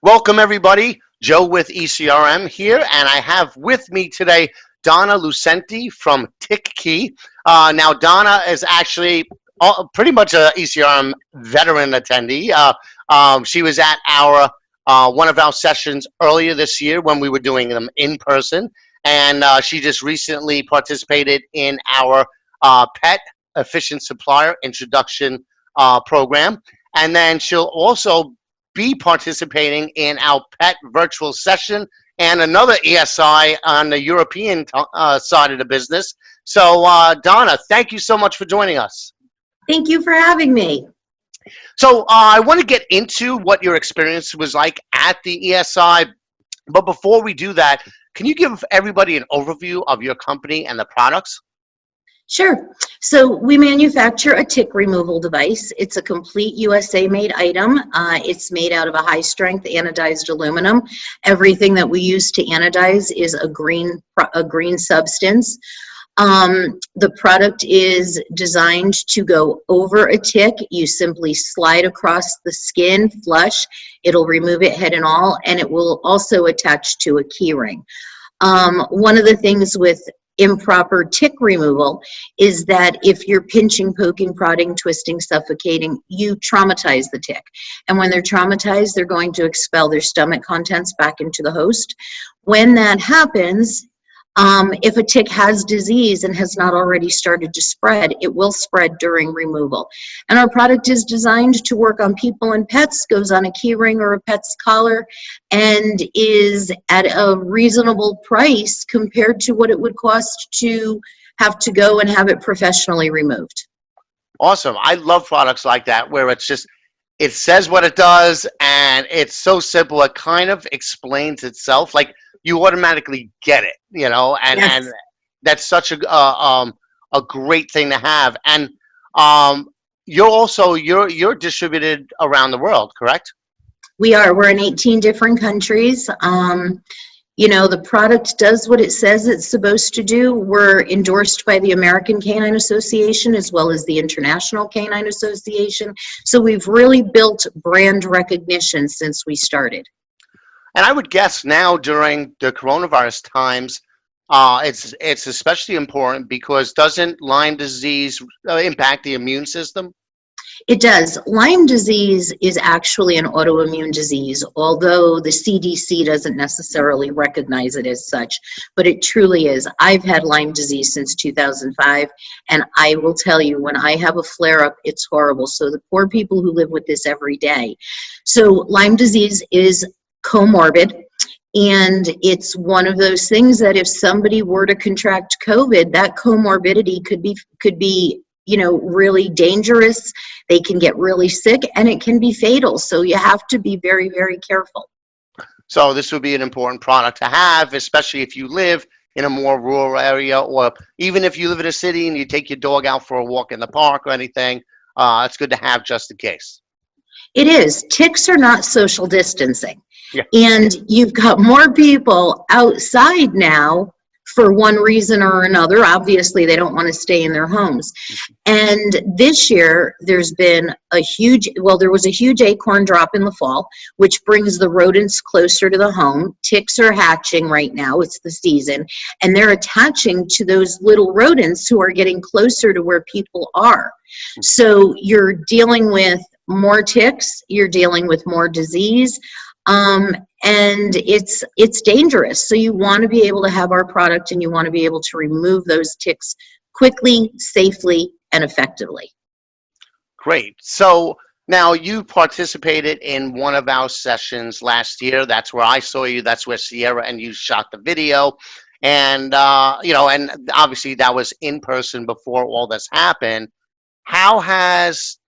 Welcome, everybody. Joe with ECRM here, and I have with me today Donna Lucente from TickKey. Now, Donna is actually pretty much a ECRM veteran attendee. She was at our one of our sessions earlier this year when we were doing them in person, and she just recently participated in our Pet Efficient Supplier Introduction program, and then she'll also be participating in our pet virtual session and another ESI on the European side of the business. So, Donna, thank you so much for joining us. Thank you for having me. So, I want to get into what your experience was like at the ESI, but before we do that, can you give everybody an overview of your company and the products? Sure. So we manufacture a tick removal device. It's a complete USA-made item. It's made out of a high-strength anodized aluminum. Everything that we use to anodize is a green substance. The product is designed to go over a tick. You simply slide across the skin, flush. It'll remove it head and all, and it will also attach to a key ring. One of the things with improper tick removal is that if you're pinching, poking, prodding, twisting, suffocating, you traumatize the tick. And when they're traumatized, they're going to expel their stomach contents back into the host. When that happens, if a tick has disease and has not already started to spread, it will spread during removal. And our product is designed to work on people and pets, goes on a key ring or a pet's collar, and is at a reasonable price compared to what it would cost to have to go and have it professionally removed. Awesome. I love products like that where it's just, it says what it does and it's so simple. It kind of explains itself. Like, you automatically get it, and Yes. and that's such a great thing to have. And you're distributed around the world, correct? We are. We're in 18 different countries. The product does what it says it's supposed to do. We're endorsed by the American Canine Association as well as the International Canine Association. So we've really built brand recognition since we started. And I would guess now during the coronavirus times, it's especially important because doesn't Lyme disease impact the immune system? It does. Lyme disease is actually an autoimmune disease, although the CDC doesn't necessarily recognize it as such, but it truly is. I've had Lyme disease since 2005, and I will tell you, when I have a flare-up, it's horrible. So the poor people who live with this every day. So Lyme disease is comorbid, and it's one of those things that if somebody were to contract COVID, that comorbidity could be really dangerous. They can get really sick, and it can be fatal. So you have to be very, very careful. So this would be an important product to have, especially if you live in a more rural area, or even if you live in a city and you take your dog out for a walk in the park or anything. It's good to have just in case. It is. Ticks are not social distancing. Yeah. And you've got more people outside now for one reason or another. Obviously, they don't want to stay in their homes. And this year, there was a huge acorn drop in the fall, which brings the rodents closer to the home. Ticks are hatching right now. It's the season. And they're attaching to those little rodents who are getting closer to where people are. So you're dealing with more ticks, you're dealing with more disease, and it's dangerous. So you want to be able to have our product, and you want to be able to remove those ticks quickly, safely, and effectively. Great. So now you participated in one of our sessions last year. That's where I saw you. That's where Sierra and you shot the video. And, and obviously that was in person before all this happened. How has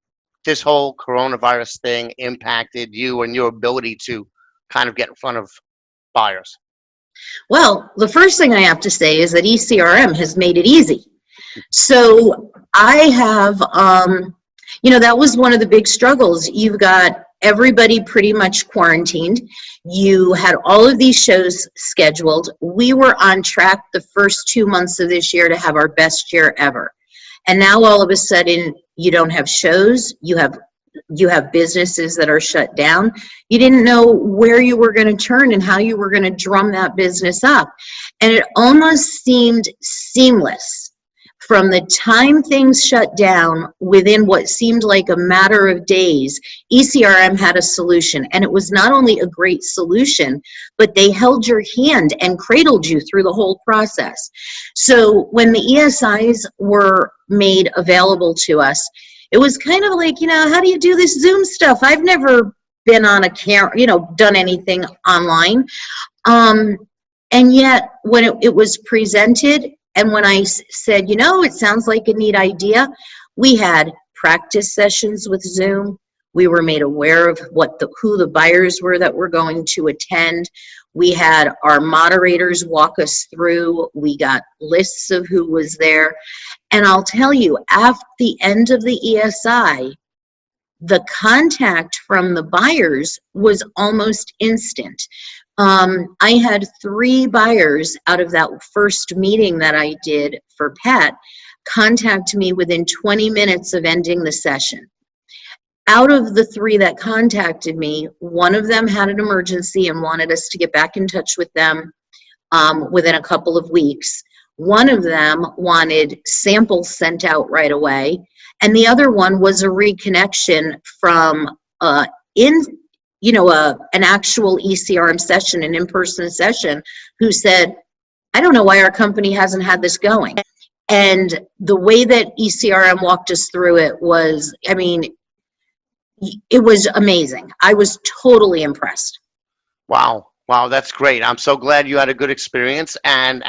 this whole coronavirus thing impacted you and your ability to kind of get in front of buyers? Well, the first thing I have to say is that ECRM has made it easy. So I have, that was one of the big struggles. You've got everybody pretty much quarantined. You had all of these shows scheduled. We were on track the first 2 months of this year to have our best year ever. And now all of a sudden, you don't have shows, you have you have businesses that are shut down. You didn't know where you were going to turn and how you were going to drum that business up. And it almost seemed seamless. From the time things shut down, within what seemed like a matter of days, ECRM had a solution. And it was not only a great solution, but they held your hand and cradled you through the whole process. So when the ESIs were made available to us, it was kind of like, how do you do this Zoom stuff? I've never been on a camera, done anything online. And yet when it was presented, and when I said, it sounds like a neat idea, we had practice sessions with Zoom. We were made aware of who the buyers were that were going to attend. We had our moderators walk us through. We got lists of who was there. And I'll tell you, at the end of the ESI, the contact from the buyers was almost instant. I had 3 buyers out of that first meeting that I did for Pet contact me within 20 minutes of ending the session. Out of the 3 that contacted me, one of them had an emergency and wanted us to get back in touch with them within a couple of weeks. One of them wanted samples sent out right away, and the other one was a reconnection from an actual ECRM session, an in-person session, who said, I don't know why our company hasn't had this going. And the way that ECRM walked us through it was, it was amazing. I was totally impressed. Wow, that's great. I'm so glad you had a good experience. And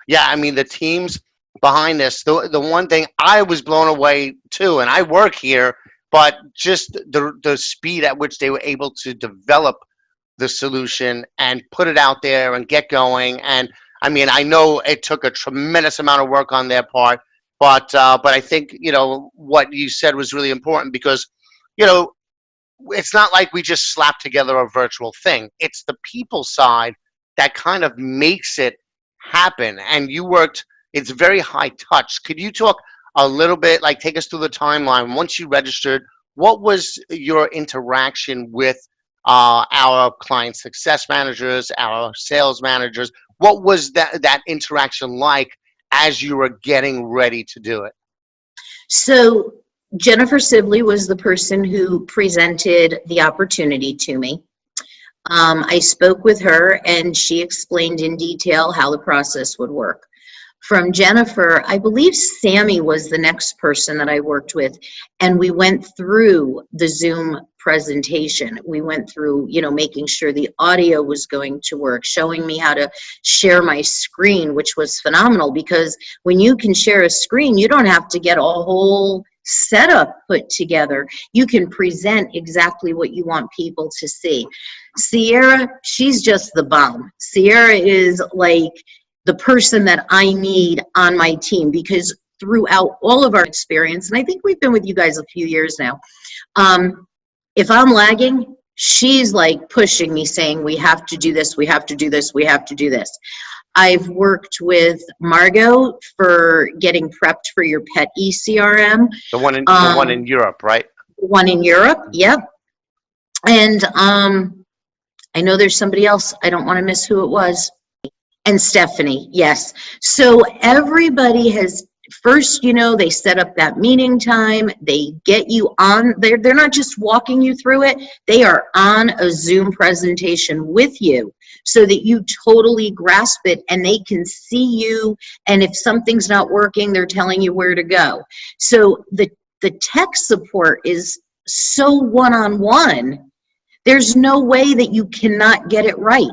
yeah, the teams behind this, the one thing I was blown away too, and I work here, but just the speed at which they were able to develop the solution and put it out there and get going. And I know it took a tremendous amount of work on their part, but I think, what you said was really important because, it's not like we just slapped together a virtual thing. It's the people side that kind of makes it happen. And you worked, it's very high touch. Could you talk a little bit, take us through the timeline? Once you registered, what was your interaction with our client success managers, our sales managers? What was that interaction like as you were getting ready to do it? So Jennifer Sibley was the person who presented the opportunity to me. I spoke with her and she explained in detail how the process would work. From Jennifer, I believe Sammy was the next person that I worked with, and we went through the Zoom presentation. We went through, making sure the audio was going to work, showing me how to share my screen, which was phenomenal because when you can share a screen, you don't have to get a whole setup put together. You can present exactly what you want people to see. Sierra, she's just the bomb. Sierra is like the person that I need on my team because throughout all of our experience, and I think we've been with you guys a few years now, if I'm lagging, she's like pushing me saying, we have to do this, we have to do this, we have to do this. I've worked with Margot for getting prepped for your pet ECRM. The one in Europe, right? The one in Europe, yep. And I know there's somebody else. I don't want to miss who it was. And Stephanie, yes. So everybody has, first, they set up that meeting time. They get you on, they're not just walking you through it. They are on a Zoom presentation with you so that you totally grasp it and they can see you. And if something's not working, they're telling you where to go. So the tech support is so one-on-one. There's no way that you cannot get it right.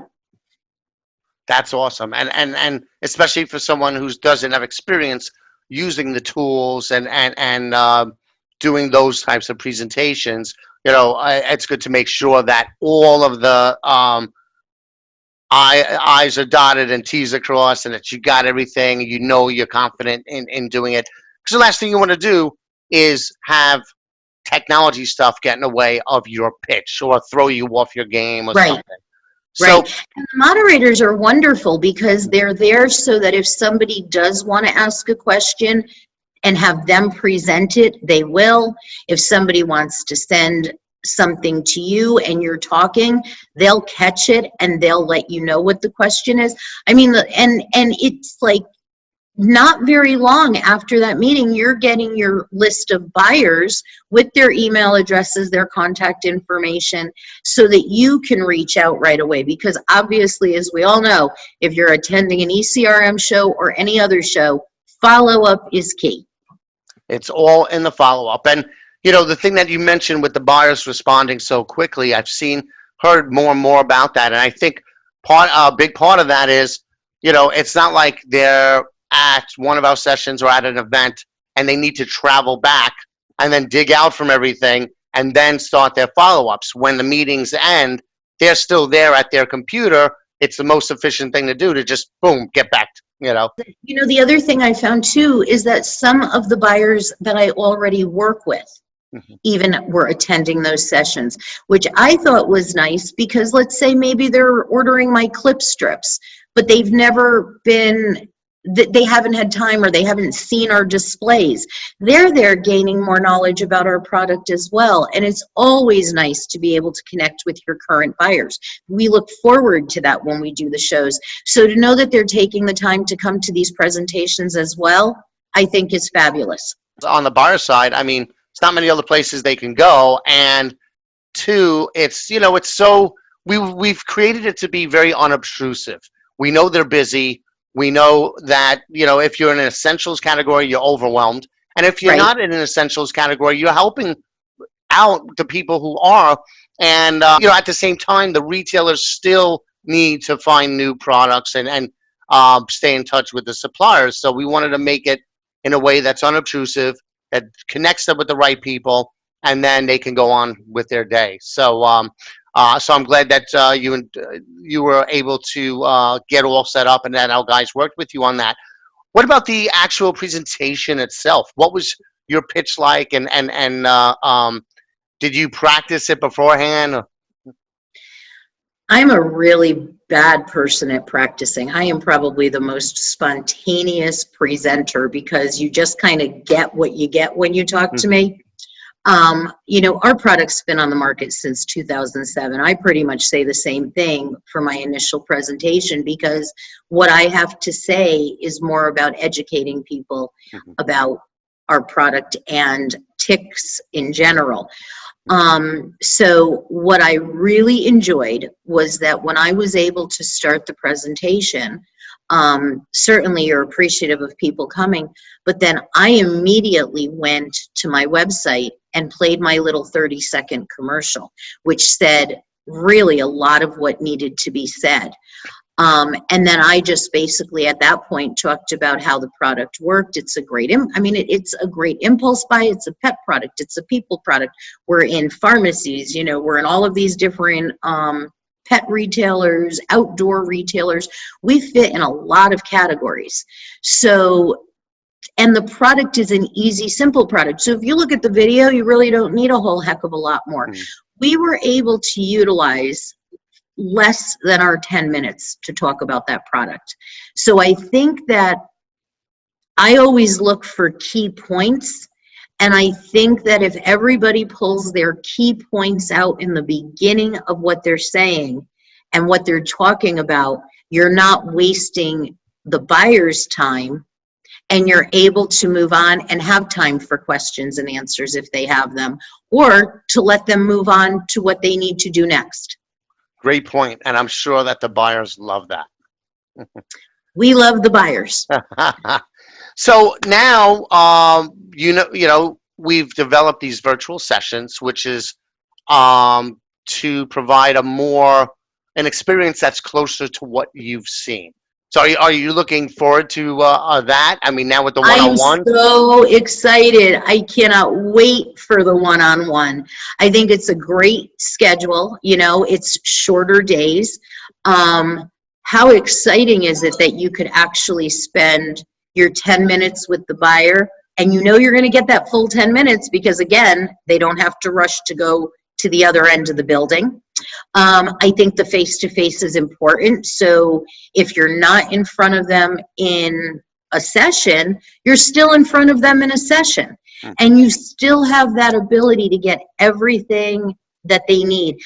That's awesome. And especially for someone who doesn't have experience using the tools and doing those types of presentations, it's good to make sure that all of the I's are dotted and T's are crossed and that you got everything, you're confident in doing it. Because the last thing you want to do is have technology stuff get in the way of your pitch or throw you off your game or something. So, right. And the moderators are wonderful because they're there so that if somebody does want to ask a question, and have them present it, they will. If somebody wants to send something to you and you're talking, they'll catch it and they'll let you know what the question is. I mean, and it's like not very long after that meeting, you're getting your list of buyers with their email addresses, their contact information, so that you can reach out right away. Because obviously, as we all know, if you're attending an ECRM show or any other show, follow-up is key. It's all in the follow-up. And, you know, the thing that you mentioned with the buyers responding so quickly, I've heard more and more about that. And I think a big part of that is, you know, it's not like they're at one of our sessions or at an event and they need to travel back and then dig out from everything and then start their follow-ups. When the meetings end, they're still there at their computer. It's the most efficient thing to do to just, boom, get back, you know. You know, the other thing I found too is that some of the buyers that I already work with even were attending those sessions, which I thought was nice, because let's say maybe they're ordering my clip strips, but they've never been, they haven't had time or they haven't seen our displays. They're there gaining more knowledge about our product as well. And it's always nice to be able to connect with your current buyers. We look forward to that when we do the shows. So to know that they're taking the time to come to these presentations as well, I think is fabulous. On the buyer side, I mean, it's not many other places they can go. And two, it's, you know, it's so, we've created it to be very unobtrusive. We know they're busy. We know that, you know, if you're in an essentials category, you're overwhelmed. And if you're not in an essentials category, you're helping out the people who are. And, you know, at the same time, the retailers still need to find new products and stay in touch with the suppliers. So we wanted to make it in a way that's unobtrusive, that connects them with the right people, and then they can go on with their day. So, so I'm glad that you were able to get all set up and that our guys worked with you on that. What about the actual presentation itself? What was your pitch like, and did you practice it beforehand? I'm a really bad person at practicing. I am probably the most spontaneous presenter, because you just kind of get what you get when you talk to me. You know, our product's been on the market since 2007. I pretty much say the same thing for my initial presentation, because what I have to say is more about educating people about our product and ticks in general. So what I really enjoyed was that when I was able to start the presentation, certainly you're appreciative of people coming, but then I immediately went to my website and played my little 30-second commercial, which said really a lot of what needed to be said. And then I just basically at that point talked about how the product worked. It's a great, it's a great impulse buy. It's a pet product. It's a people product. We're in pharmacies, you know, we're in all of these different pet retailers, outdoor retailers. We fit in a lot of categories. So, and the product is an easy, simple product. So if you look at the video, you really don't need a whole heck of a lot more. We were able to utilize less than our 10 minutes to talk about that product. So I think that I always look for key points. And I think that if everybody pulls their key points out in the beginning of what they're saying and what they're talking about, you're not wasting the buyer's time, and you're able to move on and have time for questions and answers if they have them, or to let them move on to what they need to do next. Great point, and I'm sure that the buyers love that. We love the buyers. So now, you know, we've developed these virtual sessions, which is to provide an experience that's closer to what you've seen. So are you looking forward to that? I mean, now with the one-on-one? I'm so excited. I cannot wait for the one-on-one. I think it's a great schedule. You know, it's shorter days. How exciting is it that you could actually spend your 10 minutes with the buyer, and you know you're going to get that full 10 minutes because, again, they don't have to rush to go to the other end of the building. I think the face-to-face is important. So if you're not in front of them in a session, you're still in front of them in a session. And you still have that ability to get everything that they need.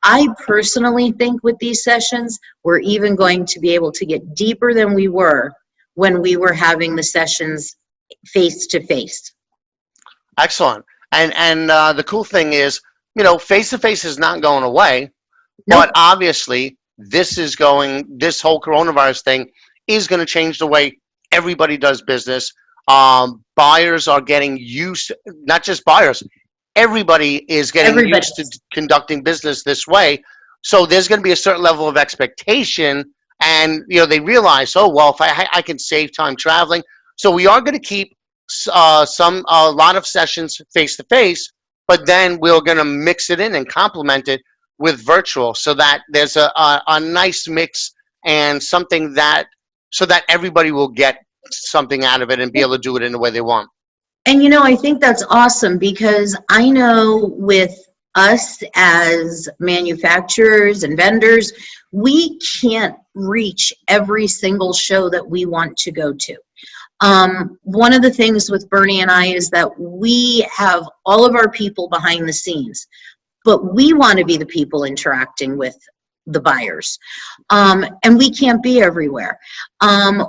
I personally think with these sessions, we're even going to be able to get deeper than we were when we were having the sessions face to face. Excellent. And the cool thing is, face to face is not going away, Nope. but obviously this whole coronavirus thing is going to change the way everybody does business. Buyers are getting used, not just buyers, everybody is getting used to conducting business this way. So there's going to be a certain level of expectation, and they realize, oh well, if I can save time traveling. So we are going to keep a lot of sessions face to face, but then we're going to mix it in and complement it with virtual, so that there's a nice mix and something so that everybody will get something out of it and be able to do it in the way they want. And I think that's awesome, because I know with us as manufacturers and vendors, we can't reach every single show that we want to go to. One of the things with Bernie and I is that we have all of our people behind the scenes, but we want to be the people interacting with the buyers. And we can't be everywhere.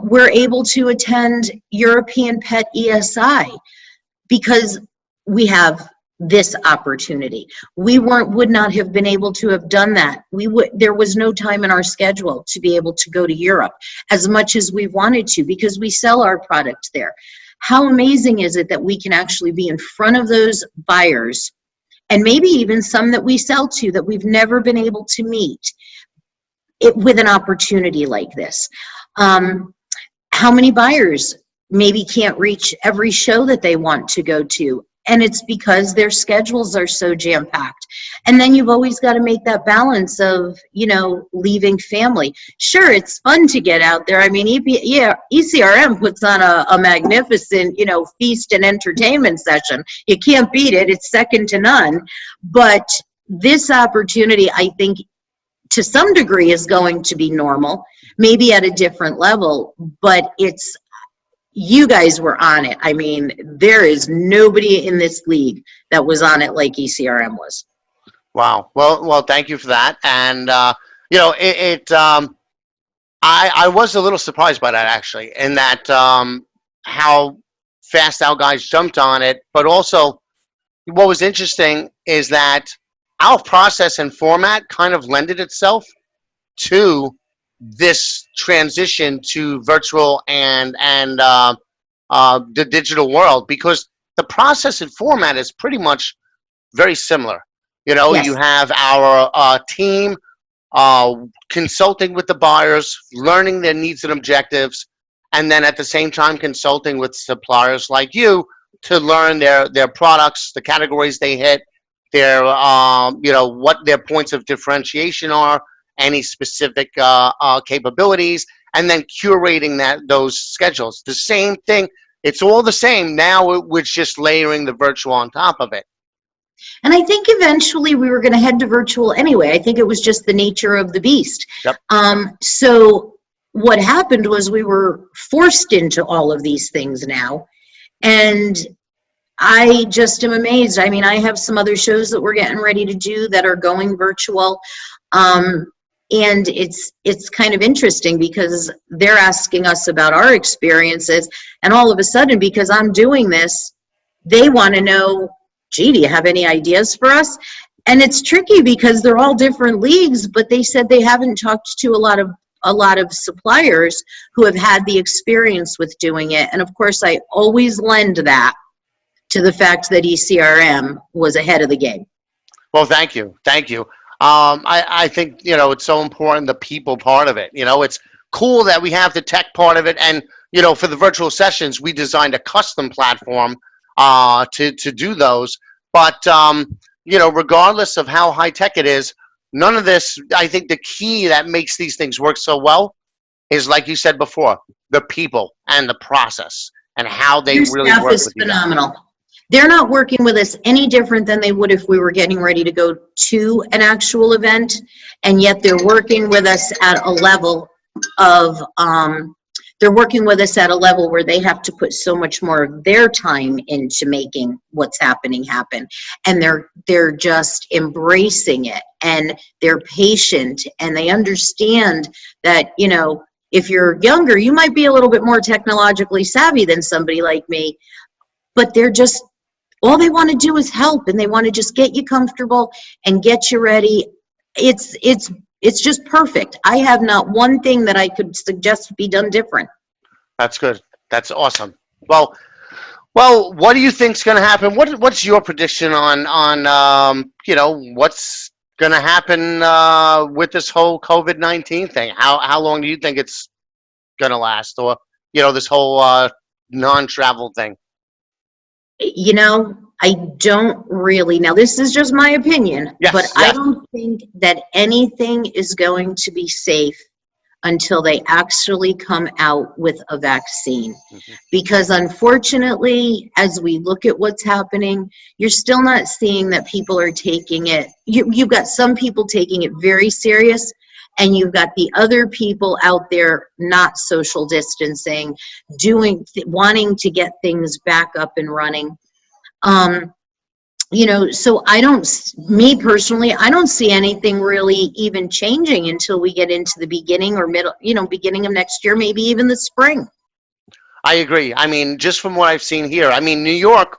We're able to attend European Pet ESI because we have this opportunity. We would not have been able to have done that. There was no time in our schedule to be able to go to Europe as much as we wanted to, because we sell our product there. How amazing is it that we can actually be in front of those buyers, and maybe even some that we sell to that we've never been able to meet with an opportunity like this? How many buyers maybe can't reach every show that they want to go to? And it's because their schedules are so jam-packed. And then you've always got to make that balance of, leaving family. Sure, it's fun to get out there. I mean, ECRM puts on a magnificent, feast and entertainment session. You can't beat it. It's second to none. But this opportunity, I think, to some degree is going to be normal, maybe at a different level, but you guys were on it. I mean, there is nobody in this league that was on it like ECRM was. Wow. Well, thank you for that. And, I was a little surprised by that, actually, in that how fast our guys jumped on it. But also, what was interesting is that our process and format kind of lended itself to this transition to virtual and the digital world, because the process and format is pretty much very similar. Yes. You have our team consulting with the buyers, learning their needs and objectives, and then at the same time consulting with suppliers like you to learn their products, the categories they hit, their what their points of differentiation are, any specific capabilities, and then curating those schedules. The same thing. It's all the same. Now we're just layering the virtual on top of it. And I think eventually we were going to head to virtual anyway. I think it was just the nature of the beast. Yep. So what happened was we were forced into all of these things now. And I just am amazed. I mean, I have some other shows that we're getting ready to do that are going virtual. And it's kind of interesting because they're asking us about our experiences, and all of a sudden, because I'm doing this, they want to know, gee, do you have any ideas for us? And it's tricky because they're all different leagues, but they said they haven't talked to a lot of suppliers who have had the experience with doing it. And of course, I always lend that to the fact that ECRM was ahead of the game. Well, thank you. I think, it's so important, the people part of it. It's cool that we have the tech part of it. And, for the virtual sessions, we designed a custom platform to do those. But, regardless of how high tech it is, none of this, I think the key that makes these things work so well is, like you said before, the people and the process and how they really work with you. Phenomenal. They're not working with us any different than they would if we were getting ready to go to an actual event, and yet they're working with us at a level of, they're working with us at a level where they have to put so much more of their time into making what's happening happen. And they're just embracing it, and they're patient, and they understand that, you know, if you're younger, you might be a little bit more technologically savvy than somebody like me, but they're just, all they want to do is help, and they want to just get you comfortable and get you ready. It's just perfect. I have not one thing that I could suggest be done different. That's good. That's awesome. Well, what do you think's going to happen? What's your prediction on you know, what's going to happen with this whole COVID-19 thing? How long do you think it's going to last, or you know, this whole non-travel thing? You know, I don't really, now this is just my opinion, Yes, but I yes. don't think that anything is going to be safe until they actually come out with a vaccine. Mhm. Because unfortunately, as we look at what's happening, you're still not seeing that people are taking it. You've got some people taking it very serious, and you've got the other people out there not social distancing, wanting to get things back up and running. You know, so me personally, I don't see anything really even changing until we get into the beginning or middle, you know, beginning of next year, maybe even the spring. I agree. I mean, just from what I've seen here, I mean, New York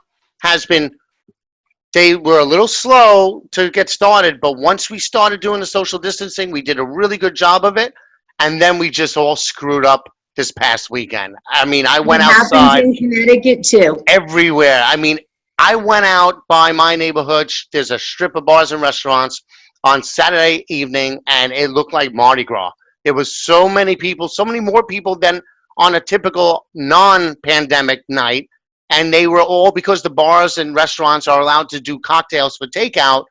they were a little slow to get started, but once we started doing the social distancing, we did a really good job of it, and then we just all screwed up this past weekend. I mean, I went It happens outside in Connecticut too. everywhere. I mean, I went out by my neighborhood. There's a strip of bars and restaurants on Saturday evening, and it looked like Mardi Gras. There was so many people, so many more people than on a typical non-pandemic night. And they were all, because the bars and restaurants are allowed to do cocktails for takeout.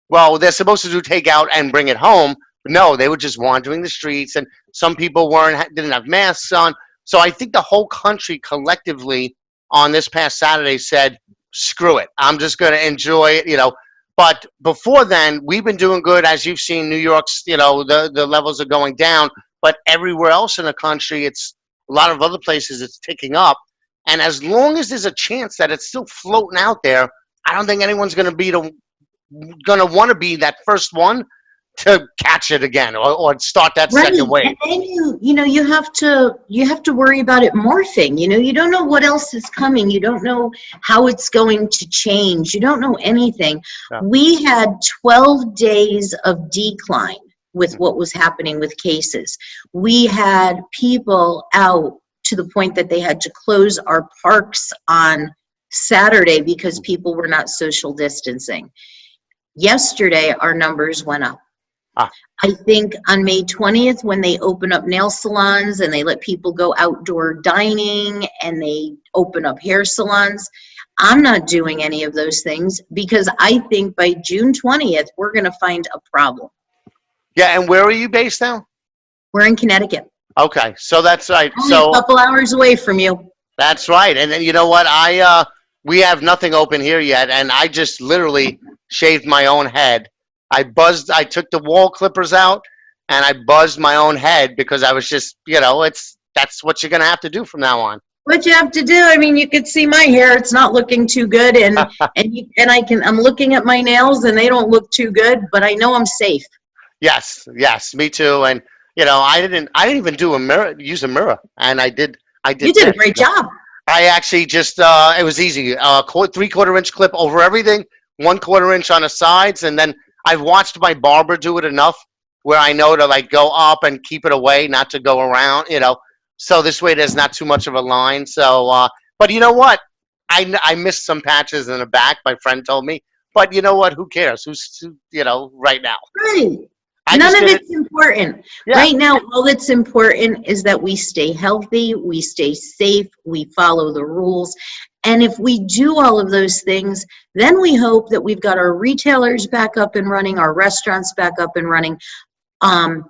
Well, they're supposed to do takeout and bring it home. But no, they were just wandering the streets, and some people didn't have masks on. So I think the whole country collectively on this past Saturday said, "Screw it, I'm just going to enjoy it," you know. But before then, we've been doing good, as you've seen. New York's, you know, the levels are going down, but everywhere else in the country, it's a lot of other places, it's ticking up. And as long as there's a chance that it's still floating out there, I don't think anyone's going to want to be that first one to catch it again, or start that Right, second wave. and then you know, you have to worry about it morphing. You know, you don't know what else is coming. You don't know how it's going to change. You don't know anything. Yeah. We had 12 days of decline with what was happening with cases. We had people out to the point that they had to close our parks on Saturday because people were not social distancing. Yesterday, our numbers went up. I think on May 20th, when they open up nail salons and they let people go outdoor dining and they open up hair salons, I'm not doing any of those things because I think by June 20th, we're going to find a problem. Yeah, and where are you based now? We're in Connecticut. Okay, so that's right. Only a couple hours away from you. That's right. And then, you know what? We have nothing open here yet, and I just literally shaved my own head. I took the wall clippers out, and I buzzed my own head because I was just, you know, that's what you're going to have to do from now on. What you have to do, I mean, you could see my hair, it's not looking too good, and I'm looking at my nails and they don't look too good, but I know I'm safe. Yes, me too. And you know, I didn't even use a mirror, and I did. You did a great job. I actually just it was easy. 3/4 inch clip over everything, 1/4 inch on the sides, and then I've watched my barber do it enough where I know to like go up and keep it away, not to go around, you know. So this way there's not too much of a line. So, but you know what? I missed some patches in the back. My friend told me, but you know what? Who cares? You know, right now. Right. None of it's important. Yeah. Right now, all that's important is that we stay healthy, we stay safe, we follow the rules. And if we do all of those things, then we hope that we've got our retailers back up and running, our restaurants back up and running, and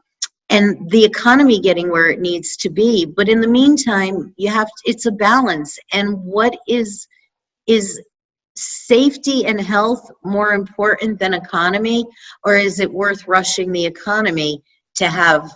the economy getting where it needs to be. But in the meantime, it's a balance. And what is safety and health more important than economy, or is it worth rushing the economy to have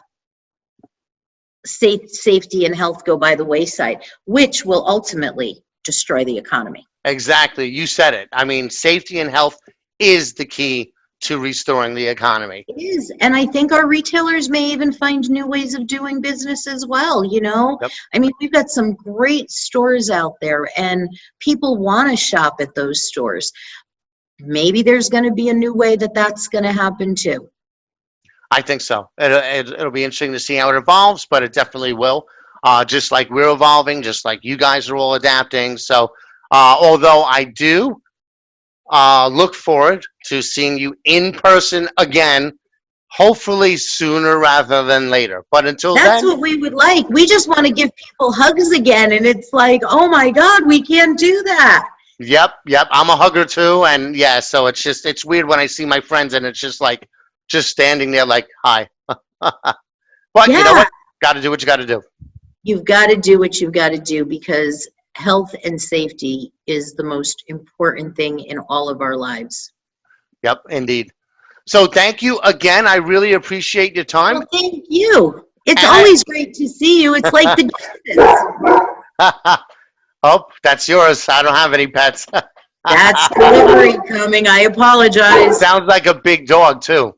safety and health go by the wayside, which will ultimately destroy the economy. Exactly. You said it. I mean, safety and health is the key to restoring the economy. It is, and I think our retailers may even find new ways of doing business as well, you know? Yep. I mean, we've got some great stores out there, and people want to shop at those stores. Maybe there's going to be a new way that that's going to happen too. I think so. It'll be interesting to see how it evolves, but it definitely will. Just like we're evolving, just like you guys are all adapting. So, although I do look forward to seeing you in person again, hopefully sooner rather than later. But until That's then, what we would like. We just want to give people hugs again, and it's like, oh my God, we can't do that. yep. I'm a hugger too, and yeah. So it's weird when I see my friends, and it's just like just standing there, like hi. But you know Yeah. what? Got to do what you got to do. You've got to do what you've got to do, because health and safety is the most important thing in all of our lives. Yep, indeed. So thank you again. I really appreciate your time. Well, thank you. It's And always great to see you. It's like the distance. Oh, that's yours. I don't have any pets. That's delivery coming. I apologize. Sounds like a big dog too.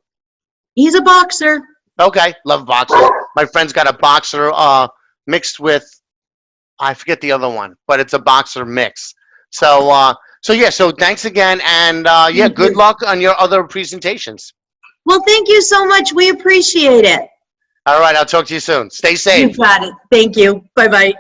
He's a boxer. Okay, love boxers. My friend's got a boxer mixed with, I forget the other one, but it's a boxer mix. So so thanks again, and yeah, good luck on your other presentations. Well, thank you so much. We appreciate it. All right, I'll talk to you soon. Stay safe. You got it. Thank you. Bye-bye.